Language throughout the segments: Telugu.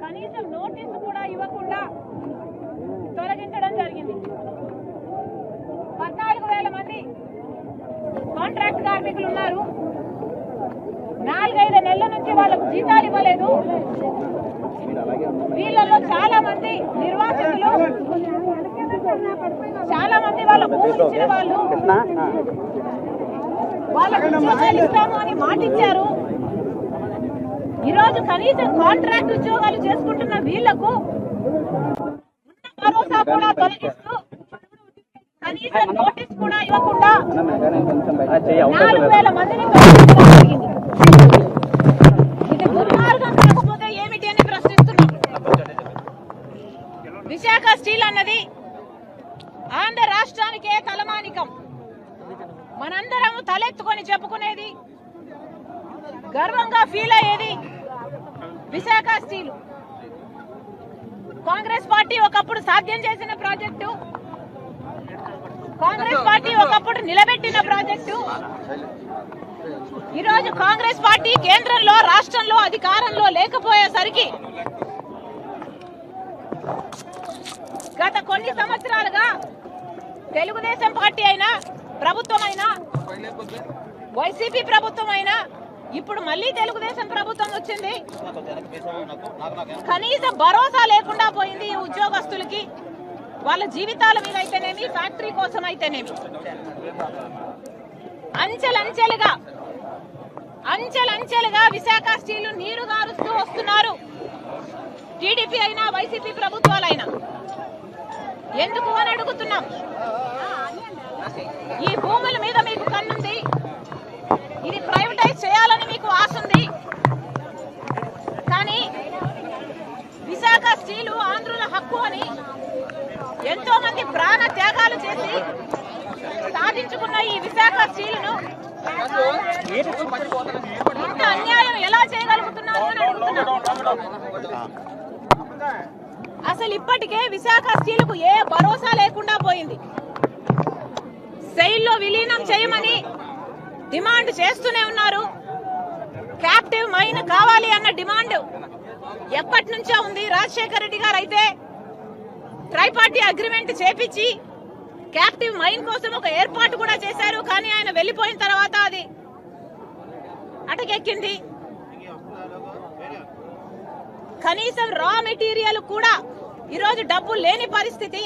కనీసం నోటీసు కూడా ఇవ్వకుండా తొలగించడం జరిగింది. 14,000 మంది కాంట్రాక్ట్ కార్మికులు ఉన్నారు. 4-5 నెలల నుంచి వాళ్ళకు జీతాలు ఇవ్వలేదు. వీళ్ళలో చాలా మంది నిర్వాసితులు, చాలా మంది వాళ్ళ భూములు ఇచ్చిన వాళ్ళు, వాళ్ళకు ఉద్యోగాలు ఇస్తాము అని మాటిచ్చారు. ఈరోజు కనీసం కాంట్రాక్ట్ ఉద్యోగాలు చేసుకుంటున్న వీళ్లకు భరోసా కూడా తొలగిస్తూ కనీసం నోటీస్ కూడా ఇవ్వకుండా 4,000 మందిని జరిగింది. ఇది దుర్మార్గం కాకపోతే ఏమిటి అని ప్రశ్నిస్తున్నాం. విశాఖ స్టీల్ అన్నది ఆంధ్ర రాష్ట్రానికే తలమానికం. మనందరం తలెత్తుకొని చెప్పుకునేది, గర్వంగా ఫీల్ అయ్యేది విశాఖ స్టీల్. కాంగ్రెస్ పార్టీ ఒకప్పుడు సాధ్యం చేసిన ప్రాజెక్టు, కాంగ్రెస్ పార్టీ ఒకప్పుడు నిలబెట్టిన ప్రాజెక్టు. ఈరోజు కాంగ్రెస్ పార్టీ కేంద్రంలో, రాష్ట్రంలో అధికారంలో లేకపోయేసరికి గత కొన్ని సంవత్సరాలుగా తెలుగుదేశం పార్టీ అయినా ప్రభుత్వం అయినా వైసీపీ ప్రభుత్వం అయినా ఇప్పుడు మళ్ళీ తెలుగుదేశం ప్రభుత్వం వచ్చింది. కనీసం భరోసా లేకుండా పోయింది ఈ ఉద్యోగస్తులకి. వాళ్ళ జీవితాల మీద అయితేనేమి, ఫ్యాక్టరీ కోసం అయితేనేమి అంచెలంచెలుగా విశాఖ స్టీల్ నీరు గారుస్తూ వస్తున్నారు. టీడీపీ అయినా వైసీపీ ప్రభుత్వాలైనా. ఎందుకు అని అడుగుతున్నాం. ఈ భూముల మీద మీకు కన్నుంది, ఇది ప్రైవేటైజ్ చేయాలని మీకు ఆశ ఉంది. కానీ విశాఖ స్టీలు ఆంధ్రుల హక్కు అని ఎంతో మంది ప్రాణ త్యాగాలు చేసి సాధించుకున్న ఈ విశాఖ స్టీలును ఇంత అన్యాయం ఎలా చేయగలుగుతున్నారు అని అడుగుతున్నాం. అసలు ఇప్పటికే విశాఖ స్టీలుకు ఏ భరోసా లేకుండా పోయింది. సెయిల్లో విలీనం చేయమని డిమాండ్ చేస్తూనే ఉన్నారు. క్యాప్టివ్ మైన్ కావాలి అన్న డిమాండ్ ఎప్పటి నుంచో ఉంది. రాజశేఖర రెడ్డి గారు అయితే ట్రైపార్టీ అగ్రిమెంట్ చేపించి క్యాప్టివ్ మైన్ కోసం ఒక ఏర్పాటు కూడా చేశారు. కానీ ఆయన వెళ్లిపోయిన తర్వాత అది అటకెక్కింది. కనీసం రా మెటీరియల్ కూడా ఈరోజు డబ్బు లేని పరిస్థితి.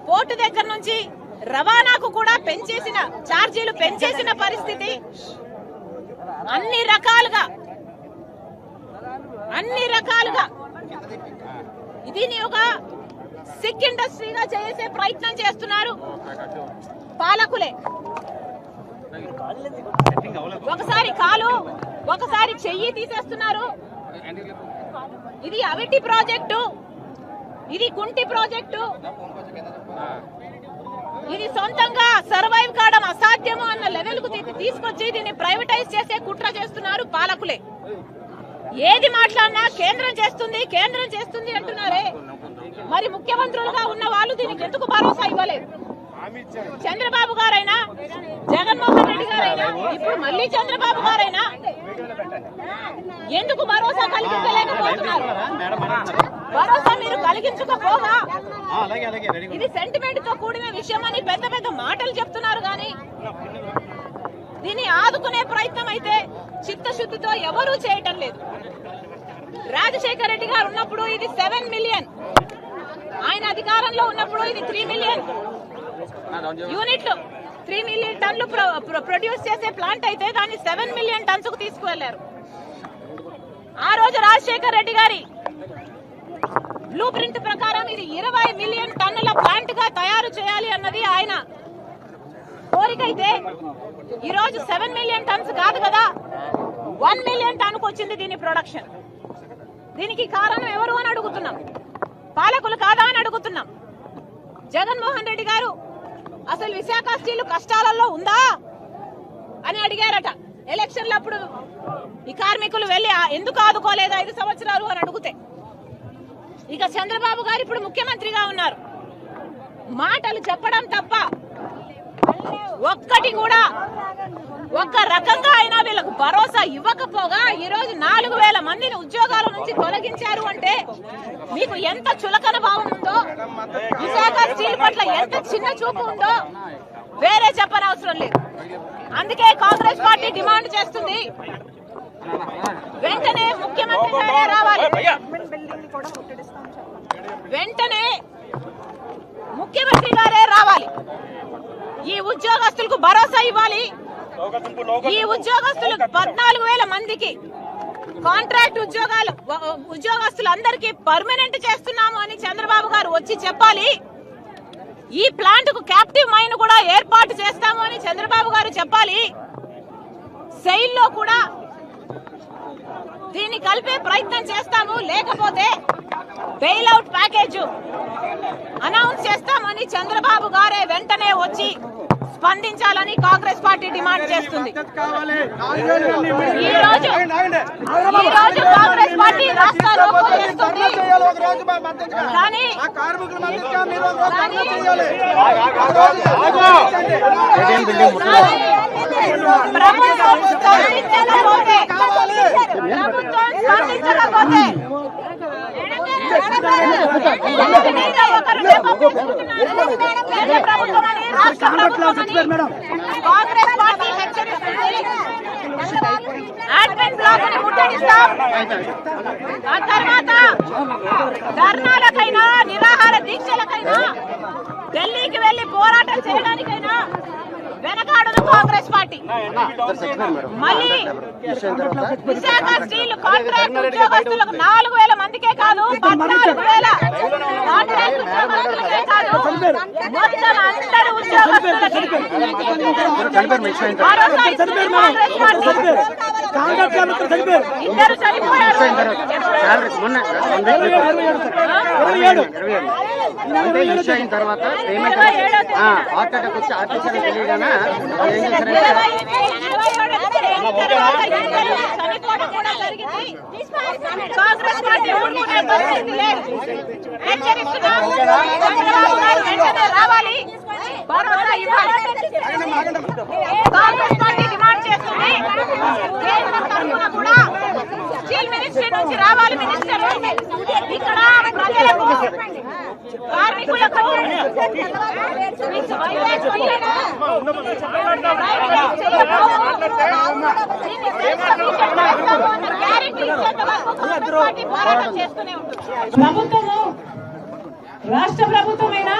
పోర్టు దగ్గర నుంచి రవాణాకు కూడా ఛార్జీలు పెంచేసిన పరిస్థితి. అన్ని రకాలుగా దీన్ని ఒక సిక్ ఇండస్ట్రీగా చేసే ప్రయత్నం చేస్తున్నారు పాలకులే. ఒకసారి కాలు, ఒకసారి చెయ్యి తీసేస్తున్నారు. ఇది అవిటి ప్రాజెక్టు, ఇది కుంటి ప్రాజెక్టు. ఇది సొంతంగా సర్వైవ్ కావడం అసాధ్యము అన్న లెవెల్ కు తీసుకొచ్చి దీన్ని ప్రైవేటైజ్ చేసే కుట్ర చేస్తున్నారు పాలకులే. ఏది మాట్లాడినా కేంద్రం చేస్తుంది అంటున్నారే. మరి ముఖ్యమంత్రులుగా ఉన్న వాళ్ళు దీనికి ఎందుకు భరోసా ఇవ్వలేదు? చంద్రబాబు గారైనా, జగన్మోహన్ రెడ్డి గారైనా, ఇప్పుడు మళ్ళీ చంద్రబాబు గారైనా ఎందుకు భరోసా కలిగించలేకపోతున్నారు? భరోసా మీరు కలిగించకపోగా ఇది సెంటిమెంట్ తో కూడిన విషయం అని పెద్ద పెద్ద మాటలు చెప్తున్నారు. కానీ దీన్ని ఆదుకునే ప్రయత్నం అయితే చిత్తశుద్ధితో ఎవరూ చేయటం లేదు. రాజశేఖర రెడ్డి గారు ఉన్నప్పుడు ఇది 7 మిలియన్, ఆయన అధికారంలో ఉన్నప్పుడు ఇది 3 మిలియన్ యూనిట్లు, 3 మిలియన్ టన్లు ప్రొడ్యూస్ చేసే ప్లాంట్ అయితే దాన్ని 7 మిలియన్ టన్స్ కు తీసుకువెళ్లారు. ఆ రోజు రాజశేఖర రెడ్డి గారి బ్లూ ప్రింట్ ప్రకారం ఇది 20 మిలియన్ టన్నుల ప్లాంట్ గా తయారు చేయాలి అన్నది ఆయన కోరికైతే ఈ రోజు 7 మిలియన్ టన్స్ కాదు కదా, 1 మిలియన్ టన్ కు వచ్చింది దీని ప్రొడక్షన్. దీనికి కారణం ఎవరు అని అడుగుతున్నాం. పాలకులు కాదా అని అడుగుతున్నాం. జగన్మోహన్ రెడ్డి గారు అసలు విశాఖ స్టీల్ కష్టాలలో ఉందా అని అడిగారట ఎలక్షన్లప్పుడు. ఈ కార్మికులు వెళ్లి ఎందుకు ఆదుకోలేదు 5 సంవత్సరాలు అని అడిగితే, ఇక చంద్రబాబు గారు ఇప్పుడు ముఖ్యమంత్రిగా ఉన్నారు. మాటలు చెప్పడం తప్ప ఒక్కటి కూడా ఒక్క రకంగా అయినా వీళ్ళకు భరోసా ఇవ్వకపోగా ఈ రోజు 4,000 మందిని ఉద్యోగాల నుంచి తొలగించారు అంటే మీకు ఎంత చులకన భావం ఉందో, విశాఖ స్టీల్ పట్ల ఎంత చిన్న చూపు ఉందో వేరే చెప్పనవసరం లేదు. అందుకే కాంగ్రెస్ పార్టీ డిమాండ్ చేస్తుంది, వెంటనే ముఖ్యమంత్రి గారే రావాలి, వెంటనే ముఖ్యమంత్రి గారే రావాలి. ఈ ఉద్యోగస్తులకు భరోసా ఇవ్వాలి. ఈ ఉద్యోగస్తులు 14,000 మందికి కాంట్రాక్ట్ ఉద్యోగస్తులందరికీ పర్మనెంట్ చేస్తున్నాము అని చంద్రబాబు గారు వచ్చి చెప్పాలి. ఈ ప్లాంట్ కు క్యాప్టివ్ మైన్ కూడా ఏర్పాటు చేస్తాము అని చంద్రబాబు గారు చెప్పాలి. సెయిల్లో కూడా దీన్ని కలిపే ప్రయత్నం చేస్తాము, లేకపోతే బెయిల్అవుట్ ప్యాకేజ్ అనౌన్స్ చేస్తామని చంద్రబాబు గారే వెంటనే వచ్చి స్పందించాలని కాంగ్రెస్ పార్టీ డిమాండ్ చేస్తుంది. ఈ రోజు కాంగ్రెస్ పార్టీ రాష్ట్ర రోకో చేస్తుంది. కానీ ప్రభుత్వం స్పందించకపోతే కాంగ్రెస్ పార్టీ హెచ్చరిస్తుంది, అడ్మిన్ బ్లాక్ ని ముట్టడిస్తాం. ఆ తర్వాత ధర్నాలకైనా నిరాహార దీక్షలకైనా ఢిల్లీకి వెళ్లి పోరాటం చేయడానికైనా వెనకాడదు కాంగ్రెస్ పార్టీ. మళ్ళీ విశాఖ స్టీల్ కాంట్రాక్ట్ ఉద్యోగస్తులకు 4,000 మందికే కాదు, 14,000 కాంట్రాక్ట్ ఉద్యోగస్తులకే కాదు, మొత్తం అందరి ఉద్యోగస్తులకి ఇద్దరు చనిపోయారు. తర్వాత చనిపోవడం కూడా జరిగింది. కాంగ్రెస్ పార్టీ ఊరుకునే పరిస్థితి లేదు. హెచ్చరిస్తున్నాం, చంద్రబాబు గారు వెంటనే రావాలి, భరోసా ఇవ్వాలి. కాంగ్రెస్ పార్టీ డిమాండ్ చేస్తుంది, కేంద్రం తరఫున కూడా స్టీల్ మినిస్ట్రీ నుంచి రావాలి మినిస్టర్. ఇక్కడ ప్రజలకు కార్మికులకు ప్రభుత్వము, రాష్ట్ర ప్రభుత్వమైనా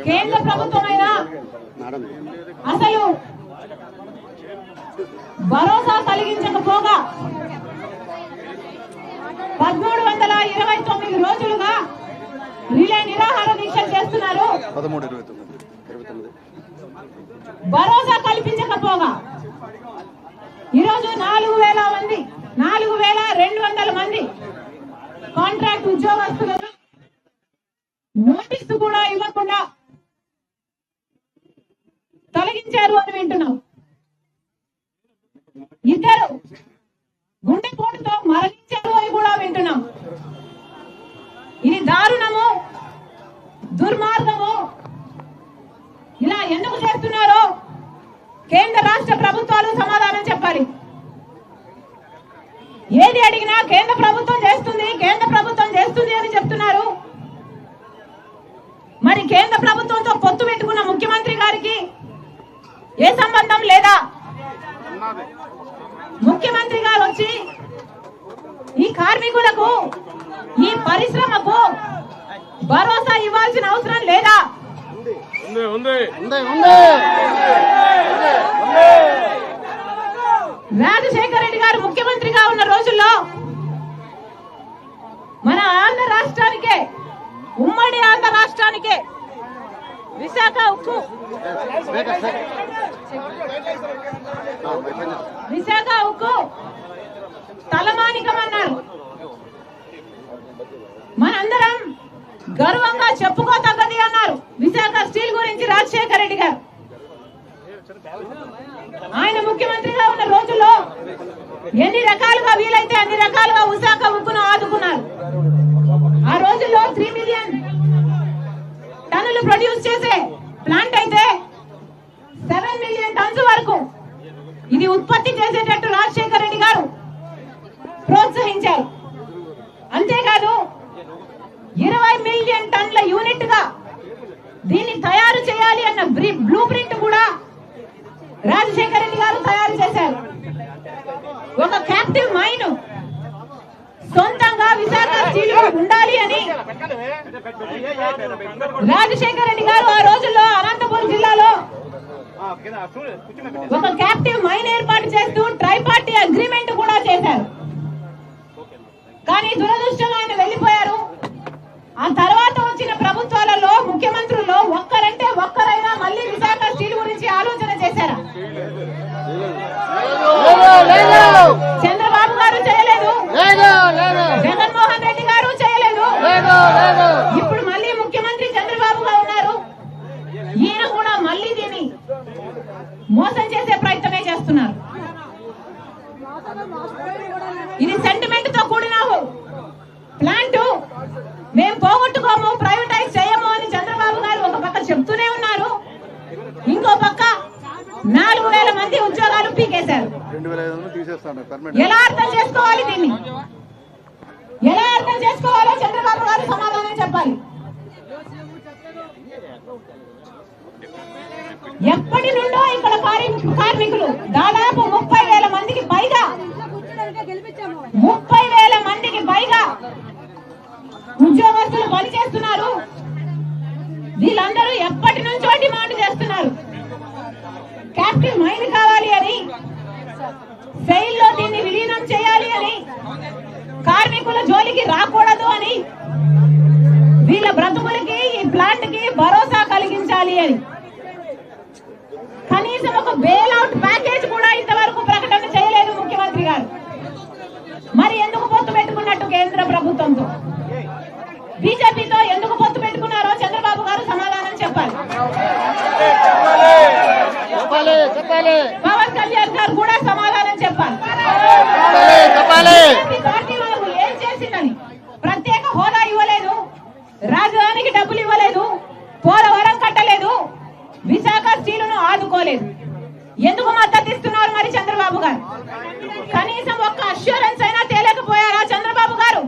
కేంద్ర ప్రభుత్వమైనా అసలు భరోసా కలిగించకపోగా 1329 రోజులుగా రిలే నిరాహార దీక్షలు చేస్తున్నారు. భరోసా కల్పించకపోగా ఈరోజు 4,200 మంది కాంట్రాక్ట్ ఉద్యోగస్తులను నోటీసు కూడా ఇవ్వకుండా తొలగించారు అని వింటున్నాం. ఇద్దరు గుండెపోటుతో మరణించారు అని కూడా వింటున్నాం. ఇది దారుణము, దుర్మార్గము. ఇలా ఎందుకు చేస్తున్నారో కేంద్ర రాష్ట్ర ప్రభుత్వాలు సమాధానం చెప్పాలి. ఏది అడిగినా కేంద్ర ప్రభుత్వం చేస్తుంది, కేంద్ర ప్రభుత్వం చేస్తుంది అని చెప్తున్నారు. మరి కేంద్ర ప్రభుత్వంతో పొత్తు పెట్టుకున్న ముఖ్యమంత్రి గారికి ఏ సంబంధం లేదా? ముఖ్యమంత్రి గారు వచ్చి ఈ కార్మికులకు, ఈ పరిశ్రమకు భరోసా ఇవ్వాల్సిన అవసరం లేదా? రాజశేఖర రెడ్డి గారు ముఖ్యమంత్రిగా ఉన్న రోజుల్లో మన ఆంధ్ర రాష్ట్రానికే, ఉమ్మడి ఆంధ్ర రాష్ట్రానికే విశాఖ ఉక్కు తలమానికమన్నారు. మనందరం గర్వంగా చెప్పుకోతగ్గది అన్నారు విశాఖ స్టీల్ గురించి రాజశేఖర రెడ్డి గారు. ఆయన ముఖ్యమంత్రిగా ఉన్న రోజుల్లో ఎన్ని రకాలుగా వీలైతే అన్ని రకాలుగా విశాఖ ఉక్కును ఆదుకున్నారు. ఆ రోజుల్లో 3 మిలియన్ టన్నులు ప్రొడ్యూస్ చేసే ప్లాంట్ అయితే 7 మిలియన్ టన్స్ వరకు ఇది ఉత్పత్తి చేసేటట్టు రాజశేఖర రెడ్డి గారు ప్రోత్సహించారు. అంతేకాదు 20 మిలియన్ టన్నుల యూనిట్ గా దీన్ని తయారు చేయాలి అన్న బ్లూ ప్రింట్ కూడా రాజశేఖర రెడ్డి గారు తయారు చేశారు. ఒక క్యాప్టివ్ మైన్ సొంతంగా విశాఖ స్టీల్ ఉండాలి అని రాజశేఖర రెడ్డి గారు ఆ రోజుల్లో అనంతపురం జిల్లాలో ఒక క్యాప్టివ్ మైన్ ఏర్పాటు చేస్తూ ట్రైపార్టీ అగ్రిమెంట్ కూడా చేశారు. కానీ దురదృష్టంగా ఆయన వెళ్లిపోయారు. ఆ తర్వాత వచ్చిన ప్రభుత్వాలలో ముఖ్యమంత్రుల్లో ఒక్కరంటే ఒక్కరైనా మళ్ళీ విశాఖ స్టీల్ గురించి ఆలోచన చేశారా? చంద్రబాబు గారు చేయలేదు, జగన్మోహన్ రెడ్డి గారు చేయలేదు. ఇప్పుడు మళ్ళీ ముఖ్యమంత్రి చంద్రబాబుగా ఉన్నారు. ఈయన కూడా మళ్ళీ దీన్ని మోసం చేసే ప్రయత్నమే చేస్తున్నారు. ఇది సెంటిమెంట్ తో కూడిన ప్లాంట్. మేము పోగొట్టుకోము, ప్రైవేటైజ్ చేయము అని చంద్రబాబు గారు ఒక పక్క చెప్తూనే ఉన్నారు. ఇంకో పక్క 4,000 మంది ఉద్యోగాలు పీకేశారు. ఎలా అర్థం చేసుకోవాలి దీన్ని? ఎలా అర్థం చేసుకోవాలో చంద్రబాబు గారు సమాధానం చెప్పాలి. ఎప్పటి నుండో ఇక్కడ కార్మికులు దాదాపు 30,000 మందికి పైగా 30,000 మందికి పైగా ఉద్యోగస్తులు పనిచేస్తున్నారు. వీళ్ళందరూ ఎప్పటి నుంచో డిమాండ్ చేస్తున్నారు. క్యాపిటల్ మైన్ కావాలి అని, సెయిల్లో దీన్ని విలీనం చేయాలి అని, కార్మికుల జోలికి రాకూడదు అని, వీళ్ళ బ్రతుకులకి ఈ ప్లాంట్ కి భరోసా కలిగించాలి అని. కనీసం ఒక బెయిల్అవుట్ ప్యాకేజ్ కూడా ఇంతవరకు ప్రకటన చేయలేదు ముఖ్యమంత్రి గారు. మరి ఎందుకు పొత్తు పెట్టుకున్నట్టు కేంద్ర ప్రభుత్వంతో, బీజేపీతో ఎందుకు పొత్తు పెట్టుకున్నారో చంద్రబాబు గారు సమాధానం చెప్పాలి. పవన్ కళ్యాణ్ గారు కూడా సమాధానం చెప్పాలి. పార్టీ వాళ్ళకు ఏం చేసిందని, ప్రత్యేక హోదా ఇవ్వలేదు, రాజధానికి డబ్బులు ఇవ్వలేదు, పోలవరం కట్టలేదు, విశాఖ స్టీలును ఆదుకోలేదు. ఎందుకు మద్దతు ఇస్తున్నారు మరి చంద్రబాబు గారు? కనీసం ఒక్క అష్యూరెన్స్ అయినా తేలేకపోయారా చంద్రబాబు గారు?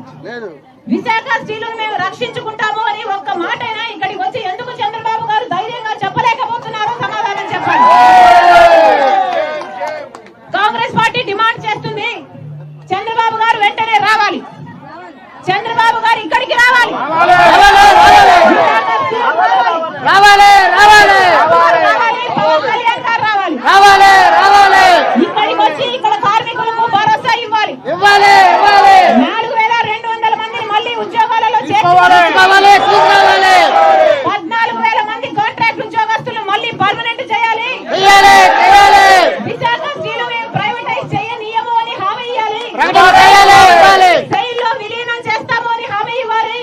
విశాఖ స్టీలును మేము రక్షించుకుంటాము అని ఒక్క మాట అయినా ఇక్కడికి వచ్చి ఎందుకు చంద్రబాబు గారు ధైర్యంగా చెప్పలేకపోతున్నారో సమాధానం చెప్పండి. కాంగ్రెస్ పార్టీ డిమాండ్ చేస్తుంది, చంద్రబాబు గారు వెంటనే రావాలి, చంద్రబాబు గారు ఇక్కడికి రావాలి, పవన్ కళ్యాణ్ గారు రావాలి, ఇక్కడికి వచ్చి ఇక్కడ కార్మికులకు భరోసా ఇవ్వాలి. 4,200 మందిని మళ్ళీ ఉద్యోగాలలో చేర్చుకోవాలి. 14,000 మంది కాంట్రాక్ట్ ఉద్యోగస్తులు మళ్ళీ పర్మనెంట్ చేయాలి. విశాఖ స్టీలు ప్రైవేటైజ్ చేయనీయము అని హామీ ఇవ్వాలి. సెయిల్లో విలీనం చేస్తాము అని హామీ ఇవ్వాలి.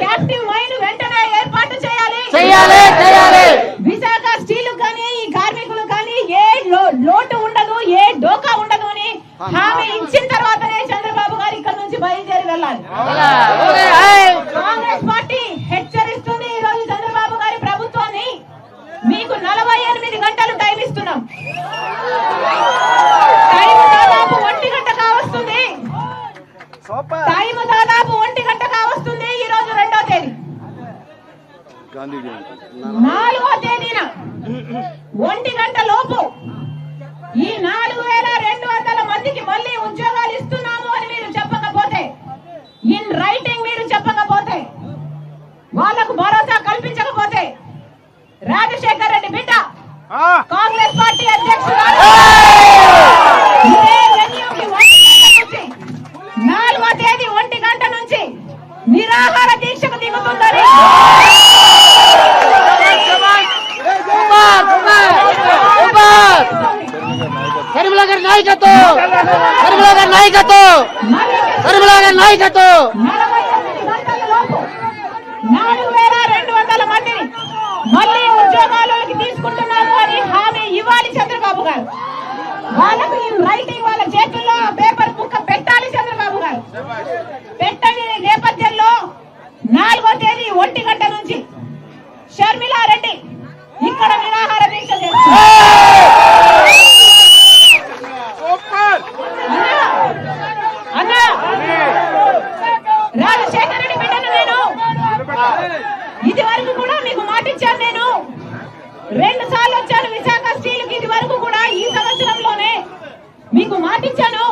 క్యాప్టివ్ మైన్ వెంటనే ఏర్పాటు చేయాలి. విశాఖ స్టీలు కానీ ఈ కార్మికులు కానీ ఏ లోటు ఉండదు, ఏ డోకా ఉండదు అని హామీ ఇచ్చిన తర్వాతనే చంద్రబాబు గారు ఇక్కడ నుంచి బయలుదేరి వెళ్ళాలి. కాంగ్రెస్ పార్టీ హెచ్చరిస్తుంది ఈ రోజు చంద్రబాబు గారి ప్రభుత్వాన్ని, మీకు 48 గంటలు టైం ఇస్తున్నాం. టైం దాదాపు 1 గంట కావస్తుంది. ఈ రోజు 2వ తేదీ, 4వ తేదీన 1 గంట లోపు ఈ 4,200 మందికి మళ్ళీ ఉద్యోగాలు ఇస్తున్నాము అని మీరు చెప్పకపోతే, ఇన్ రైటింగ్ మీరు చెప్పకపోతే, వాళ్లకు భరోసా కల్పించకపోతే, రాజశేఖర్ రెడ్డి బిడ్డ కాంగ్రెస్ పార్టీ అధ్యక్షురాలు 4వ తేదీ 1 గంట నుంచి నిరాహార దీక్షకు దిగుతుందని నాయకత్వం 4,200 మందిని మళ్ళీ ఉద్యోగాలలోకి తీసుకుంటున్నాము అని హామీ ఇవ్వాలి చంద్రబాబు గారు. వాళ్ళకు ఈ రైటింగ్ వాళ్ళ చేతుల్లో పేపర్ ముక్క పెట్టాలి చంద్రబాబు గారు. పెట్టని నేపథ్యంలో 4వ తేదీ 1 గంట నుంచి షర్మిలారెడ్డి ఇక్కడ నిరాహార దీక్ష చేస్తారు. రాజశేఖర రెడ్డి బిడ్డను నేను ఇది వరకు కూడా మీకు మాటిచ్చాను. నేను 2 సార్లు వచ్చాను విశాఖ స్టీల్ కి, ఇది వరకు కూడా ఈ సంవత్సరంలోనే మీకు మాటిచ్చాను.